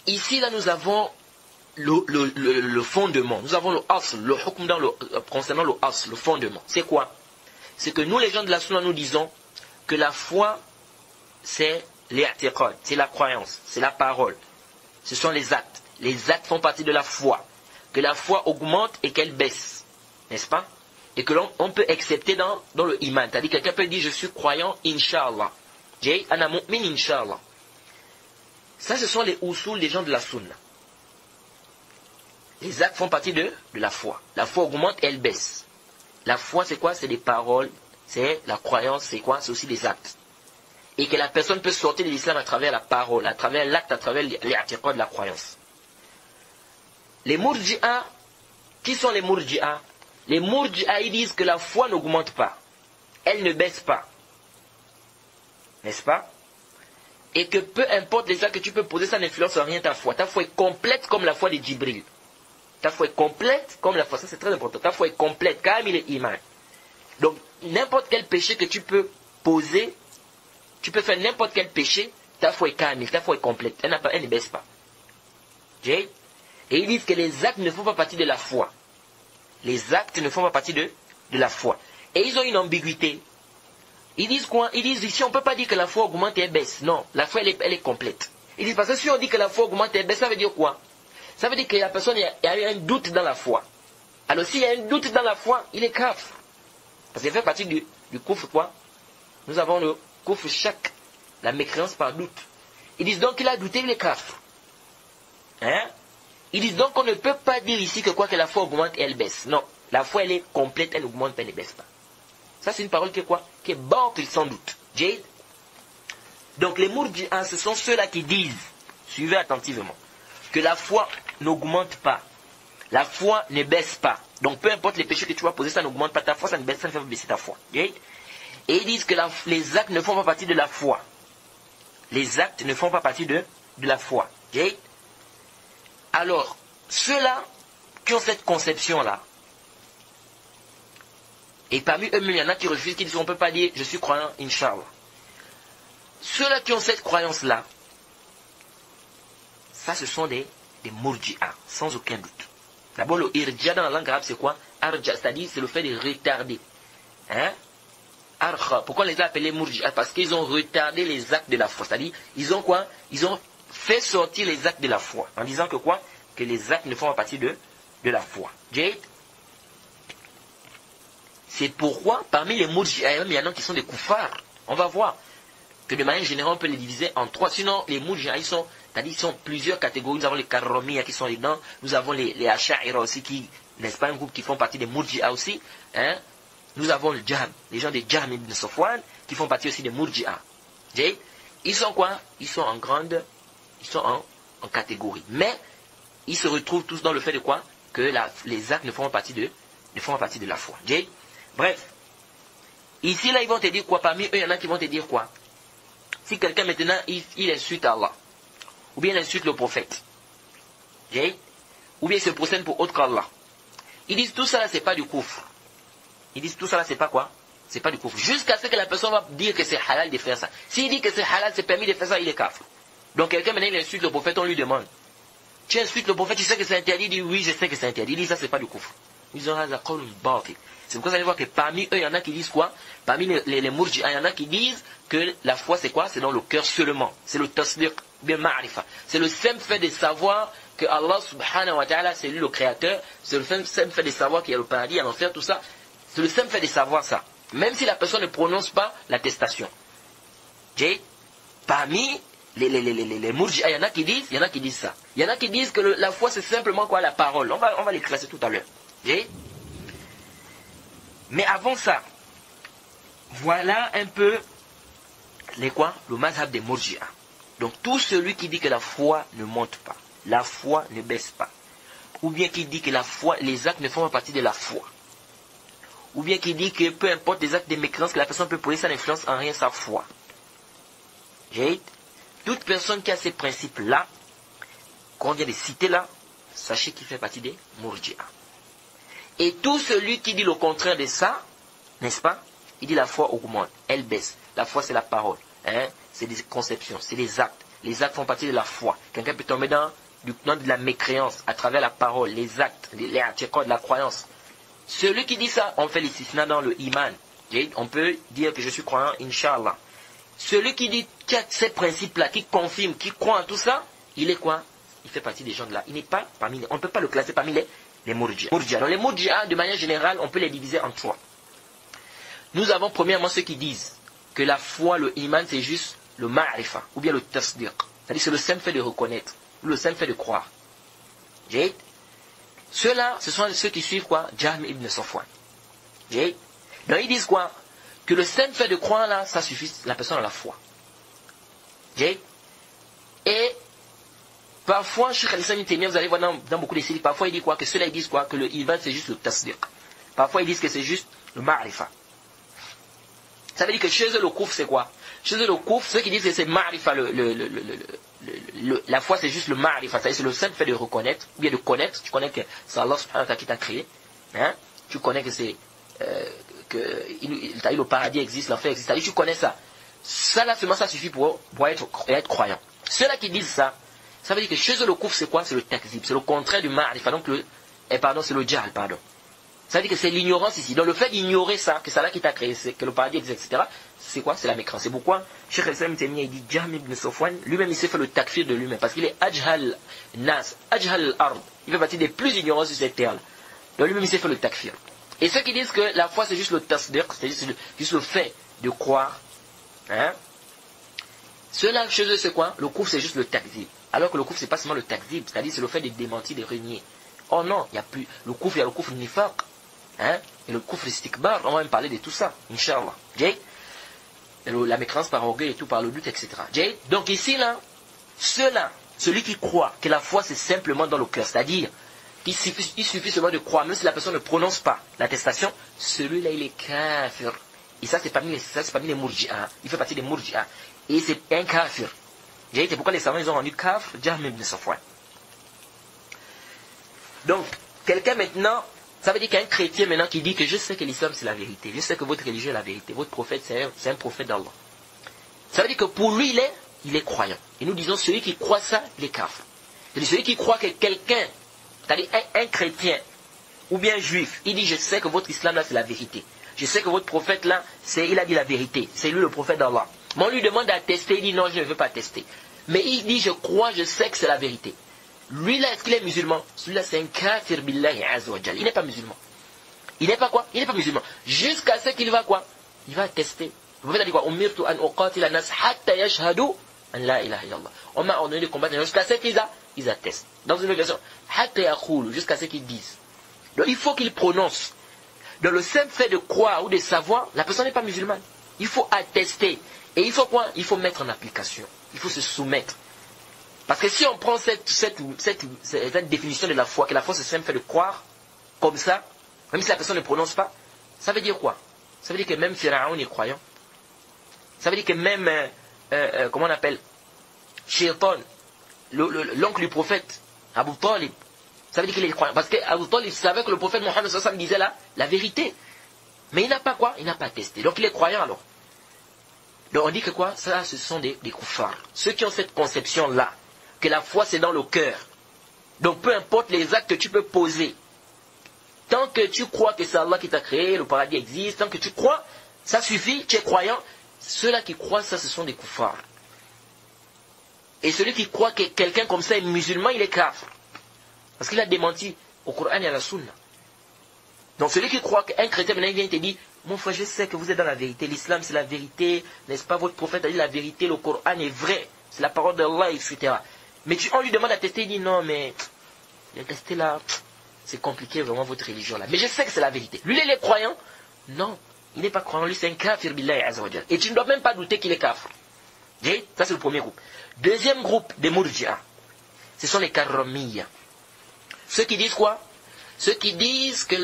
ici, là, nous avons le fondement. Nous avons le asl, le hukm concernant le asl, le fondement. C'est quoi? C'est que nous, les gens de la sunna, nous disons que la foi, c'est l'i'tiqad, c'est la croyance, c'est la parole. Ce sont les actes. Les actes font partie de la foi. Que la foi augmente et qu'elle baisse. N'est-ce pas? Et que l'on peut accepter dans le iman. C'est-à-dire que quelqu'un peut dire je suis croyant, Inch'Allah. J'ai ana mu'min, Inch'Allah. Ça, ce sont les usul des gens de la sunna. Les actes font partie de la foi. La foi augmente et elle baisse. La foi, c'est quoi? C'est des paroles. C'est la croyance, c'est quoi? C'est aussi des actes. Et que la personne peut sortir de l'islam à travers la parole, à travers l'acte, à travers l'i'tiqad de la croyance. Les murji'a, qui sont les murji'a? Les murji'a, ils disent que la foi n'augmente pas. Elle ne baisse pas. N'est-ce pas? Et que peu importe les actes que tu peux poser, ça n'influence en rien ta foi. Ta foi est complète comme la foi de Djibril. Ta foi est complète comme la foi. Ça, c'est très important. Ta foi est complète, car il est iman. Donc, n'importe quel péché que tu peux poser, tu peux faire n'importe quel péché, ta foi est kamil, ta foi est complète. Elle ne baisse pas. Et ils disent que les actes ne font pas partie de la foi. Les actes ne font pas partie de la foi. Et ils ont une ambiguïté. Ils disent quoi? Ils disent ici, on ne peut pas dire que la foi augmente et elle baisse. Non, la foi, elle est complète. Ils disent parce que si on dit que la foi augmente et elle baisse, ça veut dire quoi? Ça veut dire que la personne a eu un doute dans la foi. Alors s'il y a un doute dans la foi, il est kafir. Parce qu'il fait partie du koufr quoi? Nous avons le koufr shak, la mécréance par doute. Ils disent donc qu'il a douté, il est kafir. Hein? Ils disent donc qu'on ne peut pas dire ici que quoi que la foi augmente et elle baisse. Non, la foi elle est complète, elle augmente, elle ne baisse pas. Ça c'est une parole qui est quoi? Qui est batil sans doute. Jade. Donc les murji'a, ce sont ceux-là qui disent, suivez attentivement, que la foi n'augmente pas. La foi ne baisse pas. Donc peu importe les péchés que tu vas poser, ça n'augmente pas ta foi, ça ne baisse, ça ne fait pas baisser ta foi. Jade. Et ils disent que les actes ne font pas partie de la foi. Les actes ne font pas partie de la foi. Jade. Alors, ceux-là qui ont cette conception-là, et parmi eux-mêmes, il y en a qui refusent, qui disent on ne peut pas dire je suis croyant, Inch'Allah. Ceux-là qui ont cette croyance-là, ça ce sont des murji'a, sans aucun doute. D'abord, le irja dans la langue arabe, c'est quoi? Arja, c'est-à-dire c'est le fait de retarder. Hein? Arja, pourquoi on les a appelés murji'a? Parce qu'ils ont retardé les actes de la foi. C'est-à-dire, ils ont quoi? Ils ont fait sortir les actes de la foi. En disant que quoi? Que les actes ne font pas partie de la foi. Jade. C'est pourquoi, parmi les murji'a, il y en a qui sont des koufars. On va voir que de manière générale, on peut les diviser en trois. Sinon, les murji'a, ils sont plusieurs catégories. Nous avons les karromiya qui sont dedans. Nous avons les asha'ira aussi, qui, n'est-ce pas, un groupe qui font partie des murji'a aussi. Hein? Nous avons le Jahm, les gens des Jahm ibn Safwan, qui font partie aussi des murji'a. Ils sont quoi? Ils sont en catégorie. Mais, ils se retrouvent tous dans le fait de quoi? Que les actes ne font pas partie de la foi. Bref. Ici, là, ils vont te dire quoi? Parmi eux, il y en a qui vont te dire quoi? Si quelqu'un maintenant, il insulte Allah, ou bien il insulte le prophète, ou bien il se procède pour autre qu'Allah, ils disent tout ça là, c'est pas du koufr. Ils disent tout ça là, c'est pas quoi? C'est pas du koufr. Jusqu'à ce que la personne va dire que c'est halal de faire ça. S'il dit que c'est halal, c'est permis de faire ça, il est kafir. Donc quelqu'un maintenant, il insulte le prophète, on lui demande. Tu insultes le prophète, tu sais que c'est interdit? Il dit oui, je sais que c'est interdit. Il dit ça, c'est pas du koufr. Ils ont c'est pourquoi vous allez voir que parmi eux, il y en a qui disent quoi? Parmi les murji'a, il y en a qui disent que la foi c'est quoi? C'est dans le cœur seulement. C'est le tasdiq bien ma'rifa. C'est le simple fait de savoir que Allah subhanahu wa ta'ala c'est lui le créateur. C'est le simple fait de savoir qu'il y a le paradis, il y a l'enfer, tout ça. C'est le simple fait de savoir ça. Même si la personne ne prononce pas l'attestation. Parmi les murji'a, il y en a qui disent ça. Il y en a qui disent que la foi c'est simplement quoi? La parole. On va les classer tout à l'heure. Mais avant ça, voilà un peu le mazhab des murji'a. Donc tout celui qui dit que la foi ne monte pas, la foi ne baisse pas, ou bien qui dit que la foi, les actes ne font pas partie de la foi, ou bien qui dit que peu importe les actes de mécréance que la personne peut poser, ça n'influence en rien sa foi. Toute personne qui a ces principes-là, qu'on vient de citer là, sachez qu'il fait partie des murji'a. Et tout celui qui dit le contraire de ça, n'est-ce pas? Il dit la foi augmente, elle baisse. La foi c'est la parole, hein? C'est des conceptions, c'est des actes. Les actes font partie de la foi. Quelqu'un peut tomber dans de la mécréance à travers la parole, les actes, les articles de la croyance. Celui qui dit ça, on fait l'istisna dans le iman. On peut dire que je suis croyant, Inch'Allah. Celui qui dit qu'il y a ces principes-là, qui confirme, qui croit en tout ça, il est quoi? Il fait partie des gens de là. Il n'est pas parmi on ne peut pas le classer parmi les murji'a. Donc les murji'a, de manière générale, on peut les diviser en trois. Nous avons premièrement ceux qui disent que la foi, le iman, c'est juste le ma'rifa, ou bien le tasdiq. C'est-à-dire c'est le simple fait de reconnaître, ou le simple fait de croire. Ceux-là, ce sont ceux qui suivent quoi? Jahm ibn Safwan. Donc ils disent quoi? Que le simple fait de croire là, ça suffit, la personne a la foi. Et parfois, Cheikh al-Islam ibn Taymiyyah, vous allez voir dans beaucoup de séries, parfois ils disent quoi? Que ceux-là ils disent quoi? Que le iman c'est juste le tasdiq. Parfois ils disent que c'est juste le ma'rifa. Ça veut dire que chez eux le kouf c'est quoi? Chez eux le kouf, ceux qui disent que c'est ma'rifa, la foi c'est juste le ma'rifa, c'est le simple fait de reconnaître, ou bien de connaître, tu connais que c'est Allah subhanahu wa ta'ala qui t'a créé, hein? Tu connais que c'est le paradis existe, l'enfer existe, c'est-à-dire tu connais ça. Ça là seulement ça suffit pour être croyant. Ceux-là qui disent ça, ça veut dire que chez eux le kouf c'est quoi? C'est le takzib, c'est le contraire du ma'rifa, donc c'est le jahl, pardon. Ça veut dire que c'est l'ignorance ici. Donc le fait d'ignorer ça, que c'est Allah qui t'a créé, que le paradis existe, etc., c'est quoi? C'est la mécréance. C'est pourquoi Cheikh al-Islam il dit Jahm ibn Safwan, lui-même il s'est fait le takfir de lui-même, parce qu'il est ajhal nas, ajhal al-ard. Il fait partie des plus ignorants sur cette terre-là. Donc lui-même il s'est fait le takfir. Et ceux qui disent que la foi c'est juste le tasdiq, c'est-à-dire juste le fait de croire, hein? Ceux-là, chez eux c'est quoi? Le kouf c'est juste le takzib. Alors que le kouf c'est pas seulement le takzib, c'est-à-dire c'est le fait de démentir, de renier. Oh non, il y a plus. Le kouf, il y a le kouf nifaq. Hein? Et le kouf istikbar, on va même parler de tout ça, Inch'Allah. La mécréance par orgueil et tout, par le doute, etc. Donc ici, là, celui qui croit que la foi c'est simplement dans le cœur, c'est-à-dire qu'il suffit seulement de croire, même si la personne ne prononce pas l'attestation, celui-là il est kafir. Et ça c'est parmi les murji'a. Il fait partie des murji'a. Et c'est un kafir. C'est pourquoi les savants ils ont rendu kafir Jahm ibn Safwan. Donc, quelqu'un maintenant, ça veut dire qu'un chrétien maintenant qui dit que je sais que l'islam c'est la vérité, je sais que votre religion est la vérité, votre prophète c'est un prophète d'Allah. Ça veut dire que pour lui il est croyant. Et nous disons celui qui croit ça, il est kafir. C'est-à-dire celui qui croit que quelqu'un, c'est-à-dire un chrétien ou bien un juif, il dit je sais que votre islam là c'est la vérité. Je sais que votre prophète là, il a dit la vérité, c'est lui le prophète d'Allah. Mais on lui demande d'attester, il dit non je ne veux pas attester. Mais il dit je crois, je sais que c'est la vérité. Lui là, est-ce qu'il est musulman? Celui-là c'est un kafir billahi azza wa jalla. Il n'est pas musulman. Il n'est pas quoi? Il n'est pas musulman. Jusqu'à ce qu'il va quoi? Il va attester. Le prophète a dit quoi? Umirtu an uqatila nas hatta yashhadu an la ilaha illallah. On m'a ordonné de combattre jusqu'à ce qu'ils attestent. Dans une version, hatta yaqulu, jusqu'à ce qu'ils disent. Donc il faut qu'ils prononcent. Dans le simple fait de croire ou de savoir, la personne n'est pas musulmane. Il faut attester. Et il faut quoi? Il faut mettre en application. Il faut se soumettre. Parce que si on prend cette définition de la foi, que la foi c'est simple fait de croire, comme ça, même si la personne ne prononce pas, ça veut dire quoi? Ça veut dire que même Pharaon est croyant. Ça veut dire que même, comment on appelle, Shaitan, l'oncle du prophète, Abu Talib, ça veut dire qu'il est croyant. Parce que Abu Talib savait que le prophète Mohammed sallallahu alayhi wa sallam disait la vérité. Mais il n'a pas quoi? Il n'a pas testé. Donc il est croyant alors. Donc on dit que quoi? Ça, ce sont des koufars. Ceux qui ont cette conception-là, que la foi c'est dans le cœur. Donc peu importe les actes que tu peux poser, tant que tu crois que c'est Allah qui t'a créé, le paradis existe, tant que tu crois, ça suffit, tu es croyant. Ceux-là qui croient ça, ce sont des koufars. Et celui qui croit que quelqu'un comme ça est musulman, il est kafir. Parce qu'il a démenti au Coran et à la Sunna. Donc celui qui croit qu'un chrétien maintenant vient te dit, mon frère, je sais que vous êtes dans la vérité, l'islam c'est la vérité, n'est-ce pas, votre prophète a dit la vérité, le Coran est vrai, c'est la parole d'Allah, etc. Mais on lui demande à tester, il dit non, mais le tester là, c'est compliqué vraiment votre religion là. Mais je sais que c'est la vérité. Lui, il est croyant? Non, il n'est pas croyant, lui c'est un kafir billahi azza wa jalla. Et tu ne dois même pas douter qu'il est kafir. Ça c'est le premier groupe. Deuxième groupe des murji'a, ce sont les karramiyya. Ceux qui disent quoi? Ceux qui disent que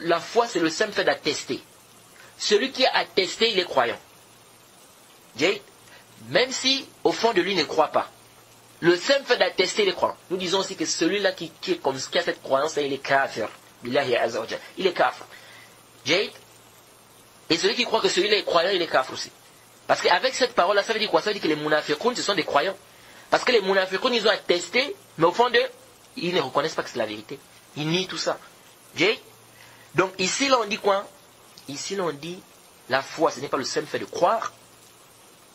la foi c'est le simple fait d'attester. Celui qui a attesté, il est croyant. Même si au fond de lui il ne croit pas. Le simple fait d'attester, il est croyant. Nous disons aussi que celui-là qui a cette croyance, il est kafir. Billahi azza wa jalla. Il est kafir. Et celui qui croit que celui-là est croyant, il est kafir aussi. Parce qu'avec cette parole-là, ça veut dire quoi? Ça veut dire que les munafiqoun, ce sont des croyants. Parce que les munafiqoun, ils ont attesté, mais au fond d'eux, ils ne reconnaissent pas que c'est la vérité. Ils nient tout ça. Donc ici, là, on dit quoi? Ici, là, on dit, la foi, ce n'est pas le seul fait de croire,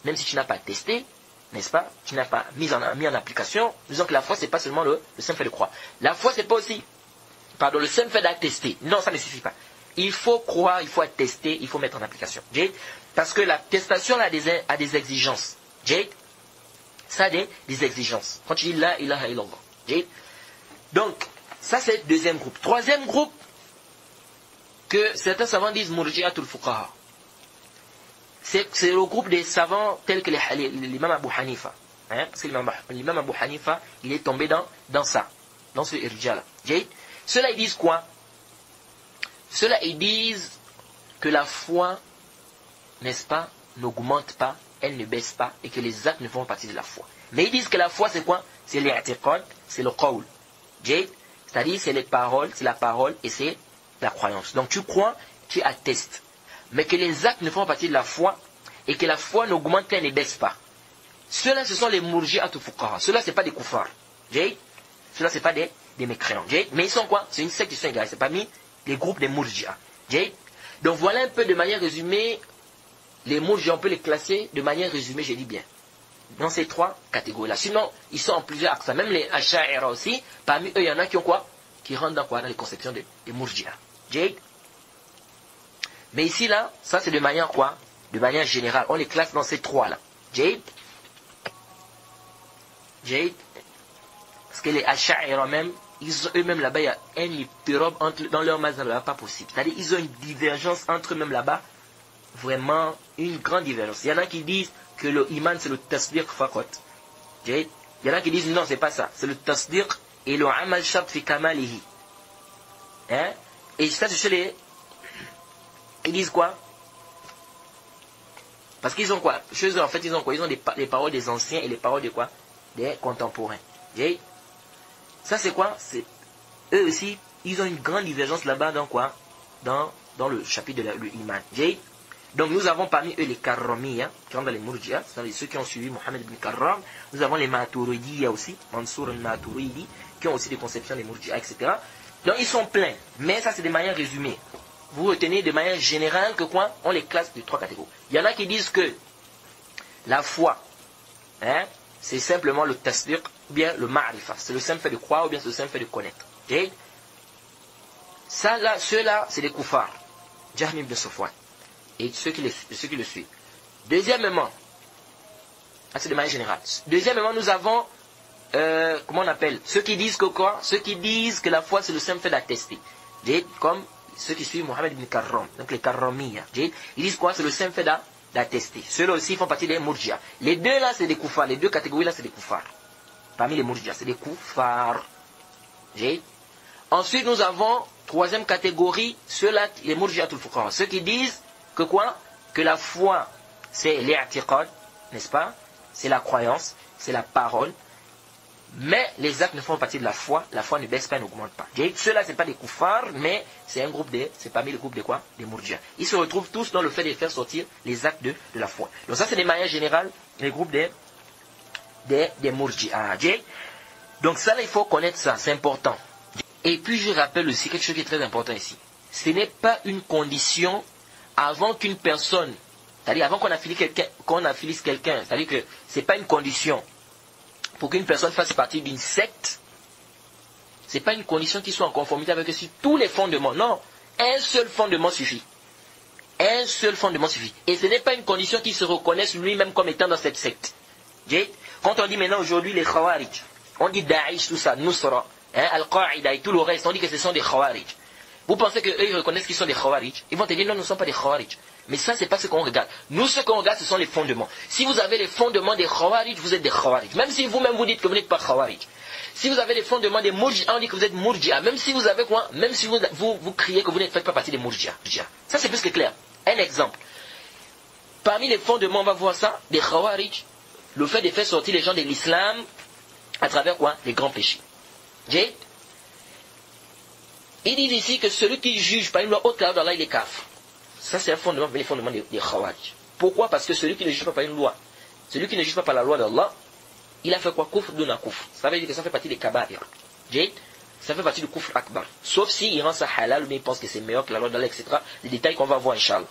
même si tu n'as pas testé, n'est-ce pas? Tu n'as pas mis en application. Disons que la foi, ce n'est pas seulement le seul fait de croire. La foi, ce n'est pas aussi, le seul fait d'attester. Non, ça ne suffit pas. Il faut croire, il faut attester, il faut mettre en application. Parce que l'attestation a des exigences. Ça a des exigences. Quand tu dis la ilaha illallah. Donc, ça c'est le deuxième groupe. Troisième groupe, que certains savants disent murji'atul fuqaha. C'est le groupe des savants tels que l'imam Abu Hanifa. Parce que l'imam Abu Hanifa, il est tombé dans ça, dans ce irja-là. Ceux-là, ils disent quoi? Ceux-là, ils disent que la foi, n'est-ce pas, n'augmente pas, elle ne baisse pas, et que les actes ne font pas partie de la foi. Mais ils disent que la foi, c'est quoi? C'est l'i'tiqad, c'est le qawl. C'est-à-dire, c'est les paroles, c'est la parole, et c'est la croyance. Donc tu crois, tu attestes. Mais que les actes ne font pas partie de la foi, et que la foi n'augmente pas, elle ne baisse pas. Ceux-là, ce sont les murji'atul fuqaha. Ceux-là, ce n'est pas des koufars. Ceux-là, ce n'est pas des mécréants. Mais ils sont quoi? C'est une secte qui sont égarés. C'est parmi les groupes des murji'a. Donc voilà un peu de manière résumée, les murji'a, on peut les classer de manière résumée, j'ai dit bien, dans ces trois catégories-là. Sinon, ils sont en plusieurs axes. Même les asha'ira aussi, parmi eux, il y en a qui ont quoi? Qui rentrent dans quoi? Dans les conceptions des murji'a. Mais ici, là, ça c'est de manière quoi? De manière générale. On les classe dans ces trois-là. Parce que les asha'ira même, eux-mêmes là-bas, il y a un épirobe dans leur mazhab là-bas, pas possible. C'est-à-dire, ils ont une divergence entre eux-mêmes là-bas, vraiment une grande divergence. Il y en a qui disent que le iman c'est le tasdiq faqat. Il y en a qui disent non, c'est pas ça. C'est le tasdiq et le amal shart fi kamalihi. Et ça, c'est chez les. Ils disent quoi? Parce qu'ils ont quoi? Chez eux, en fait, ils ont quoi? Ils ont les paroles des anciens et les paroles de quoi? Des contemporains. Ça, c'est quoi? C'est eux aussi, ils ont une grande divergence là-bas dans quoi? Dans le chapitre de l'iman. Donc, nous avons parmi eux les Karramiya, qui rentrent dans les Murji'a, c'est-à-dire ceux qui ont suivi Mohammed ibn Karram. Nous avons les Maturidiya aussi, Mansour al-Maturidi, qui ont aussi des conceptions des Murji'a, etc. Donc, ils sont pleins. Mais ça, c'est de manière résumée. Vous retenez de manière générale que quoi? On les classe de trois catégories. Il y en a qui disent que la foi, c'est simplement le tasdiq, ou bien le ma'rifa. C'est le simple fait de croire, ou bien c'est le simple fait de connaître. Ça, là, ceux-là, c'est des koufars. Jahm ibn Safwan. Et ceux qui le suivent. Deuxièmement, c'est de manière générale. Deuxièmement, nous avons, comment on appelle? Ceux qui disent que quoi? Ceux qui disent que la foi, c'est le simple fait d'attester. Comme ceux qui suivent Mohammed ibn Karram, donc les Karramiya. Ils disent quoi? C'est le simple fait d'attester. Ceux-là aussi font partie des Murji'a. Les deux là, c'est des koufars. Les deux catégories là, c'est des koufars. Parmi les Murji'a, c'est des koufars. Ensuite, nous avons, troisième catégorie, ceux-là, les Murji'atul fuqaha. Ceux qui disent que quoi? Que la foi, c'est l'i'tiqad, n'est-ce pas? C'est la croyance, c'est la parole. Mais les actes ne font partie de la foi ne baisse pas, n'augmente pas. Ceux-là, ce n'est pas des koufars, mais c'est parmi les groupes de quoi? Des murji'a. Ils se retrouvent tous dans le fait de faire sortir les actes de la foi. Donc ça, c'est de manière générale les groupes des murji'a. Donc ça, là, il faut connaître ça, c'est important. Et puis je rappelle aussi quelque chose qui est très important ici. Ce n'est pas une condition avant qu'une personne, c'est-à-dire avant qu'on affilisse quelqu'un, c'est-à-dire que ce n'est pas une condition pour qu'une personne fasse partie d'une secte, ce n'est pas une condition qui soit en conformité avec tous les fondements. Non, un seul fondement suffit. Un seul fondement suffit. Et ce n'est pas une condition qui se reconnaisse lui-même comme étant dans cette secte. Quand on dit maintenant aujourd'hui les Khawarij, on dit Daesh, tout ça, Nusra, Al-Qaïda et tout le reste, on dit que ce sont des Khawarij. Vous pensez qu'eux ils reconnaissent qu'ils sont des Khawarij? Ils vont te dire non, nous ne sommes pas des Khawarij. Mais ça, c'est pas ce qu'on regarde. Nous, ce qu'on regarde, ce sont les fondements. Si vous avez les fondements des Khawarij, vous êtes des Khawarij. Même si vous-même vous dites que vous n'êtes pas Khawarij. Si vous avez les fondements des Murji'a, on dit que vous êtes Murji'a. Même si vous avez quoi? Même si vous criez que vous ne faites pas partie des Murji'a. Ça, c'est plus que clair. Un exemple. Parmi les fondements, on va voir ça, des Khawarij, le fait de faire sortir les gens de l'islam à travers quoi? Les grands péchés. Il dit ici que celui qui juge par une loi haute que Allah, il est kafir. Ça, c'est un fondement, les fondements des Khawarij. Pourquoi? Parce que celui qui ne juge pas par une loi, celui qui ne juge pas par la loi d'Allah, il a fait quoi? Kufr duna kufr. Ça veut dire que ça fait partie des kaba'ir. Ça fait partie du kufr akbar. Sauf si il rend ça halal, ou bien il pense que c'est meilleur que la loi d'Allah, etc. Les détails qu'on va voir, Inch'Allah.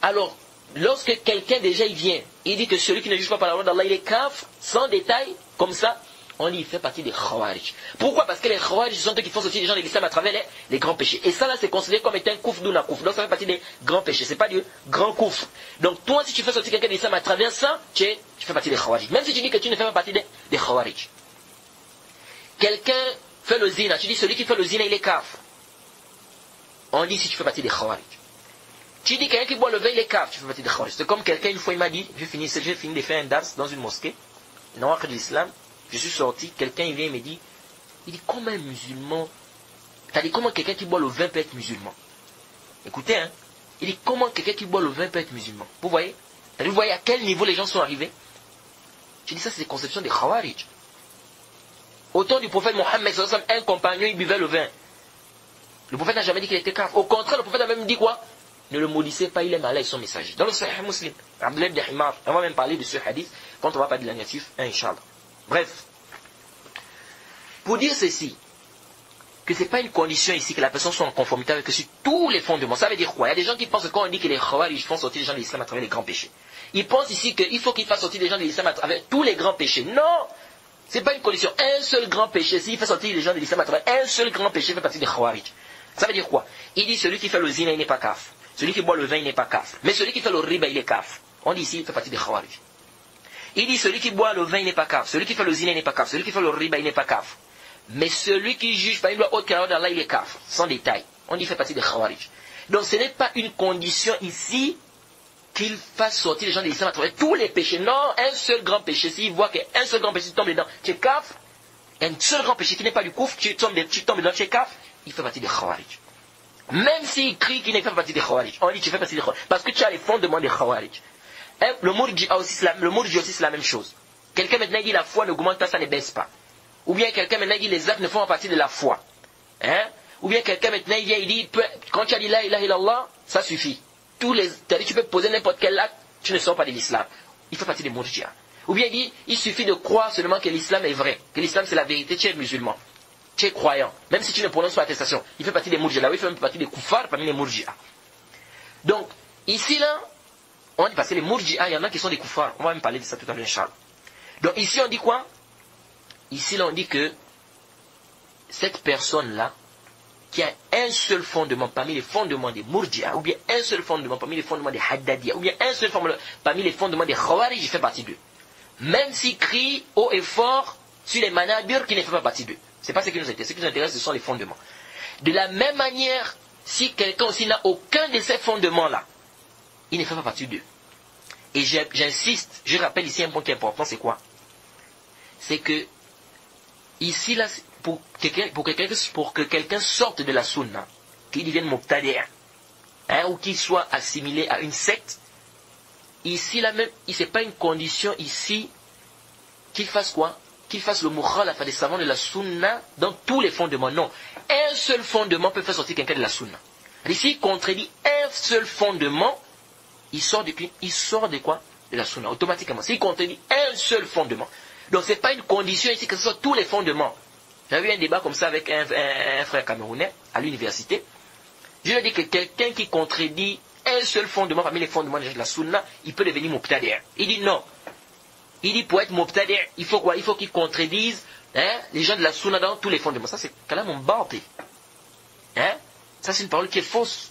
Alors, lorsque quelqu'un déjà il vient, il dit que celui qui ne juge pas par la loi d'Allah, il est kafir, sans détail, comme ça, on dit il fait partie des khawarij. Pourquoi? Parce que les khawarij sont ceux qui font sortir les gens de l'islam à travers les grands péchés. Et ça là, c'est considéré comme étant un kufr duna kufr. Donc ça fait partie des grands péchés. C'est pas du grand kufr. Donc toi, si tu fais sortir quelqu'un de l'islam à travers ça, tu fais partie des khawarij. Même si tu dis que tu ne fais pas partie des khawarij. Quelqu'un fait le zina, tu dis celui qui fait le zina, il est kafir. On dit si tu fais partie des khawarij. Tu dis quelqu'un qui boit le vin, il est kafir, tu fais partie des khawarij. C'est comme quelqu'un une fois il m'a dit, j'ai fini de faire un dars dans une mosquée, dans de l'islam. Je suis sorti, quelqu'un il vient et me dit, il dit comment un musulman, t'as dit comment quelqu'un qui boit le vin peut être musulman? Écoutez, hein, il dit comment quelqu'un qui boit le vin peut être musulman? Vous voyez? Vous voyez à quel niveau les gens sont arrivés? Je dis ça c'est des conceptions des khawarij. Au temps du prophète Mohammed, un compagnon il buvait le vin. Le prophète n'a jamais dit qu'il était kafir. Au contraire, le prophète a même dit quoi? Ne le maudissez pas, il aime Allah et son messager. Dans le Sahih Muslim, Abdullah ibn Himar, on va même parler de ce hadith quand on va parler de l'agnatif, Inch'Allah. Bref, pour dire ceci, que ce n'est pas une condition ici que la personne soit en conformité avec tous les fondements. Ça veut dire quoi? Il y a des gens qui pensent que quand on dit que les khawarij font sortir les gens de l'islam à travers les grands péchés, ils pensent ici qu'il faut qu'ils fassent sortir les gens de l'islam à travers tous les grands péchés. Non! Ce n'est pas une condition. Un seul grand péché, s'il fait sortir les gens de l'islam à travers un seul grand péché, fait partie des khawarij. Ça veut dire quoi? Il dit celui qui fait le zina, il n'est pas kafir. Celui qui boit le vin, il n'est pas kafir. Mais celui qui fait le riba, il est kafir. On dit ici, il fait partie des khawarij. Il dit celui qui boit le vin, il n'est pas kafir. Celui qui fait le zina, il n'est pas kafir. Celui qui fait le riba, il n'est pas kafir. Mais celui qui juge par une loi haute que la loi d'Allah, il est kafir. Sans détail. On dit il fait partie des khawarij. Donc ce n'est pas une condition ici qu'il fasse sortir les gens de l'islam à travers tous les péchés. Non, un seul grand péché. S'il voit qu'un seul grand péché tombe dedans, tu es kafir. Un seul grand péché qui n'est pas du kufr, tu tombes dedans, tu es kafir. Il fait partie des khawarij. Même s'il crie qu'il ne fait pas partie des khawarij. On dit tu fais partie des khawarij. Parce que tu as les fondements des khawarij. Le murji aussi c'est la même chose. Quelqu'un maintenant dit la foi n'augmente pas, ça ne baisse pas. Ou bien quelqu'un maintenant dit les actes ne font pas partie de la foi. Hein? Ou bien quelqu'un maintenant il vient il dit quand tu as dit la ilaha illallah, ça suffit. Tu peux poser n'importe quel acte, tu ne sors pas de l'islam. Il fait partie des murji'a. Ou bien il dit il suffit de croire seulement que l'islam est vrai, que l'islam c'est la vérité, tu es musulman. Tu es croyant, même si tu ne prononces pas attestation. Il fait partie des murji'a. Là, il fait même partie des koufars parmi les murji'a. Donc, ici là, on dit parce que les murji'a, il y en a qui sont des koufars. On va même parler de ça tout à l'heure, Inch'Allah. Donc ici on dit quoi? Ici là on dit que cette personne-là, qui a un seul fondement parmi les fondements des murji'a, ou bien un seul fondement parmi les fondements des haddadiya, ou bien un seul fondement parmi les fondements des khawarij, il fait partie d'eux. Même s'il crie haut et fort sur les manabir qui ne fait pas partie d'eux. C'est pas ce qui nous intéresse. Ce qui nous intéresse, ce sont les fondements. De la même manière, si quelqu'un aussi n'a aucun de ces fondements-là, il ne fait pas partie d'eux. Et j'insiste, je rappelle ici un point qui est important, c'est quoi? C'est que, ici, là, pour que quelqu'un sorte de la sunna, qu'il devienne mubtadi', ou qu'il soit assimilé à une secte, ici, là même, ce n'est pas une condition ici qu'il fasse quoi? Qu'il fasse le mukhalaf des savants de la sunna dans tous les fondements. Non. Un seul fondement peut faire sortir quelqu'un de la sunna. Ici, il contredit un seul fondement, il sort de quoi? De la sunna, automatiquement. S'il contredit un seul fondement. Donc, ce n'est pas une condition ici que ce soit tous les fondements. J'avais eu un débat comme ça avec un frère camerounais à l'université. Je lui ai dit que quelqu'un qui contredit un seul fondement parmi les fondements de la sunna, il peut devenir mubtadi'. Il dit non. Il dit pour être mubtadi', il faut quoi? Il faut qu'il contredise les gens de la sunna dans tous les fondements. Ça c'est kalam mbati. Ça c'est une parole qui est fausse.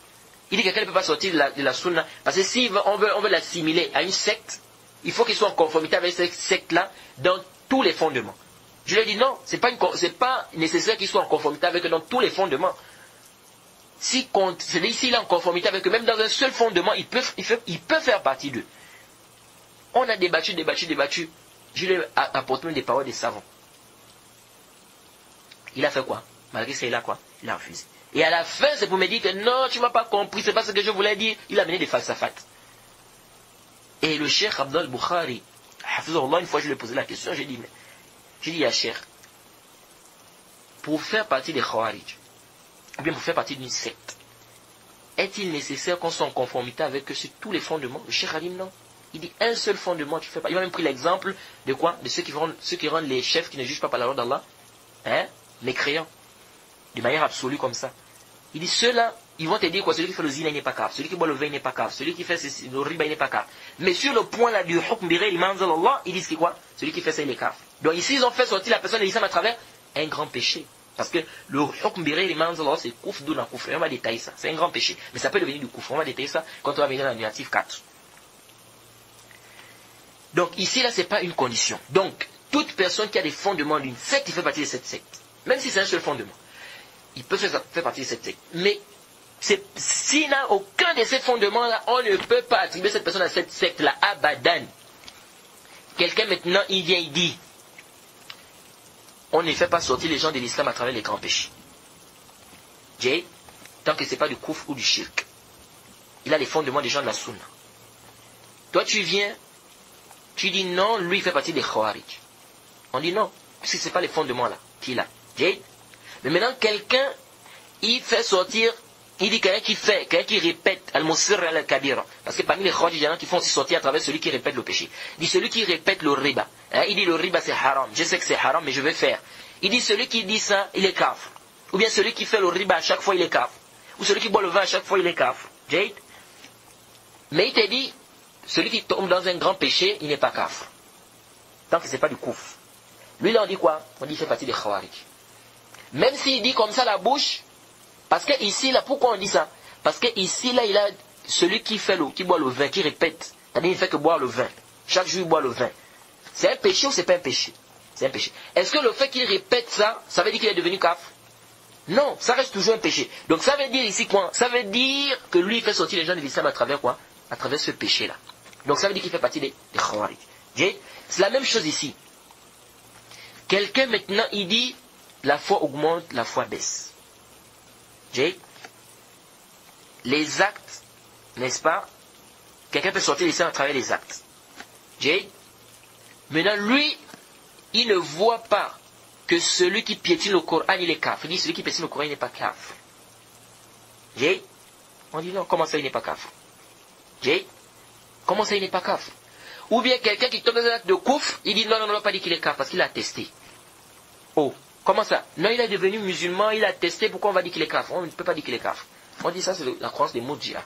Il dit que quelqu'un ne peut pas sortir de la sunna. Parce que si on veut l'assimiler à une secte, il faut qu'il soit en conformité avec cette secte-là dans tous les fondements. Je lui ai dit non, c'est pas nécessaire qu'il soit en conformité avec eux dans tous les fondements. S'il est en conformité avec eux, même dans un seul fondement, il peut faire partie d'eux. On a débattu. Je lui ai apporté des paroles des savants. Il a fait quoi? Malgré ça, il a quoi? Il a refusé. Et à la fin, c'est pour me dire que non, tu ne m'as pas compris, c'est pas ce que je voulais dire. Il a mené des falsafat. Et le cheikh Abdul Bukhari, une fois je lui ai posé la question, j'ai dit, ya cheikh, pour faire partie des khawarij, ou bien pour faire partie d'une secte, est-il nécessaire qu'on soit en conformité avec eux sur tous les fondements? Le cheikh a dit non. Il dit un seul fondement, tu fais pas. Il a même pris l'exemple de quoi? De ceux qui rendent les chefs qui ne jugent pas par la loi d'Allah, mécréants, de manière absolue comme ça. Il dit ceux-là, ils vont te dire quoi? Celui qui fait le zina, il n'est pas kafir. Celui qui boit le vin, il n'est pas kafir. Celui qui fait le riba, il n'est pas kafir. Mais sur le point là du hukm bi ghayri ma anzala Allah, ils disent quoi? Celui qui fait ça, il est kafir. Donc ici, ils ont fait sortir la personne de l'islam à travers un grand péché. Parce que le hukm bi ghayri ma anzala Allah, c'est kouf duna kouf. On va détailler ça. C'est un grand péché. Mais ça peut devenir du kouf. On va détailler ça quand on va venir dans le numératif 4. Donc ici, là, c'est pas une condition. Donc, toute personne qui a des fondements d'une secte, il fait partie de cette secte. Même si c'est un seul fondement. Il peut faire partie de cette secte. Mais s'il n'a aucun de ces fondements-là, on ne peut pas attribuer cette personne à cette secte-là, abadan. Quelqu'un maintenant, il vient, il dit, on ne fait pas sortir les gens de l'islam à travers les grands péchés. Tant que ce n'est pas du kouf ou du shirk. Il a les fondements des gens de la sunna. Toi, tu viens, tu dis non, lui, il fait partie des khawarij. On dit non, puisque ce n'est pas les fondements-là qu'il a. Mais maintenant, quelqu'un, il fait sortir, il dit quelqu'un qui répète al-musir al-kabira. Parce que parmi les khawarij, il y en a qui font aussi sortir à travers celui qui répète le péché. Il dit celui qui répète le riba. Il dit le riba c'est haram. Je sais que c'est haram, mais je vais faire. Il dit celui qui dit ça, il est kafir. Ou bien celui qui fait le riba à chaque fois, il est kafir. Ou celui qui boit le vin à chaque fois, il est kafir. Mais il te dit, celui qui tombe dans un grand péché, il n'est pas kafir. Tant que ce n'est pas du kouf. Lui, là, on dit quoi? On dit qu'il fait partie des khawarij. Même s'il dit comme ça la bouche, parce que ici, là, pourquoi on dit ça? Parce que ici, là, il a celui qui boit le vin, qui répète. C'est-à-dire, il ne fait que boire le vin. Chaque jour, il boit le vin. C'est un péché ou c'est pas un péché? C'est un péché. Est-ce que le fait qu'il répète ça, ça veut dire qu'il est devenu kafir? Non, ça reste toujours un péché. Donc, ça veut dire ici quoi? Ça veut dire que lui, il fait sortir les gens de l'islam à travers quoi? À travers ce péché-là. Donc, ça veut dire qu'il fait partie des khawarij. C'est la même chose ici. Quelqu'un, maintenant, il dit, la foi augmente, la foi baisse. Les actes, n'est-ce pas? Quelqu'un peut sortir l'islam à travers les actes. Maintenant, lui, il ne voit pas que celui qui piétine le Coran, il est kafir. Il dit celui qui piétine le Coran, il n'est pas kafir. On dit non, comment ça, il n'est pas kafir? Comment ça, il n'est pas kafir? Ou bien quelqu'un qui tombe dans un acte de kouf, il dit non, on ne va pas dire qu'il est kafir parce qu'il a testé. Oh, comment ça? Non, il est devenu musulman, il a testé, pourquoi on va dire qu'il est kafir? On ne peut pas dire qu'il est kafir. On dit ça, c'est la croyance des Moudjia.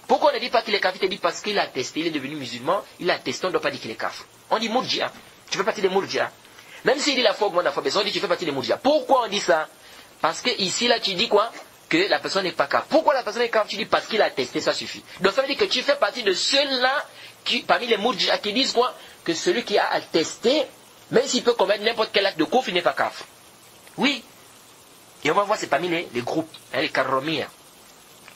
Pourquoi on ne dit pas qu'il est kafir? Il dit parce qu'il a testé, il est devenu musulman, il a testé, on ne doit pas dire qu'il est kafir. On dit Moudjia. Tu fais partie des Moudjia. Même s'il dit la foi augmente, la foi baisse, on dit tu fais partie des Moudjia. Pourquoi on dit ça? Parce que ici, là, tu dis quoi? Que la personne n'est pas kafir. Pourquoi la personne est kafir? Tu dis parce qu'il a testé, ça suffit. Donc ça veut dire que tu fais partie de ceux-là, parmi les Moudjia, qui disent quoi? Que celui qui a testé, même s'il peut commettre n'importe quel acte de kouf, il n'est pas kafir. Oui. Et on va voir, c'est parmi les groupes, les karromiens,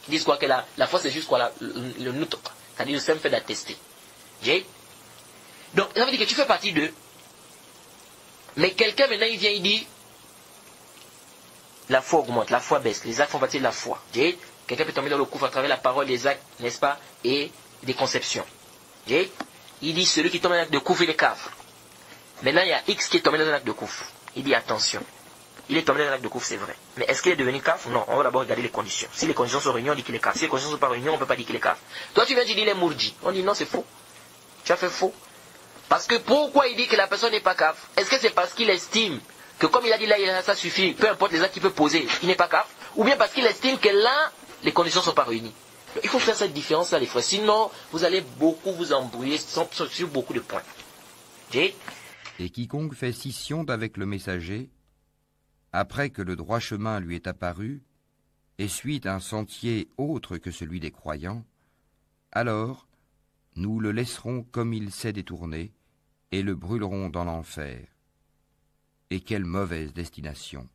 qui disent quoi? Que la foi, c'est juste quoi? Le nutq. C'est-à-dire le simple fait d'attester. Donc, ça veut dire que tu fais partie d'eux. Mais quelqu'un maintenant, il vient, il dit, la foi augmente, la foi baisse, les actes font partie de la foi. Quelqu'un peut tomber dans le couvre à travers la parole, les actes, n'est-ce pas, et des conceptions. Il dit, celui qui tombe dans un acte de couvre, il est kafir. Maintenant, il y a X qui est tombé dans un acte de couvre. Il dit, attention. Il est tombé dans un acte de couvre, c'est vrai. Mais est-ce qu'il est devenu kafir? Non, on va d'abord regarder les conditions. Si les conditions sont réunies, on dit qu'il est kafir. Si les conditions sont pas réunies, on ne peut pas dire qu'il est kafir. Toi, tu viens, tu dis, il est mourji. On dit, non, c'est faux. Tu as fait faux. Parce que pourquoi il dit que la personne n'est pas kafir? Est-ce que c'est parce qu'il estime que comme il a dit là, ça suffit, peu importe les actes qu'il peut poser, il n'est pas kafir? Ou bien parce qu'il estime que là, les conditions ne sont pas réunies? Il faut faire cette différence-là, les frères. Sinon, vous allez beaucoup vous embrouiller sur beaucoup de points. Et quiconque fait scission avec le messager, après que le droit chemin lui est apparu, et suit un sentier autre que celui des croyants, alors nous le laisserons comme il s'est détourné, et le brûlerons dans l'enfer. Et quelle mauvaise destination!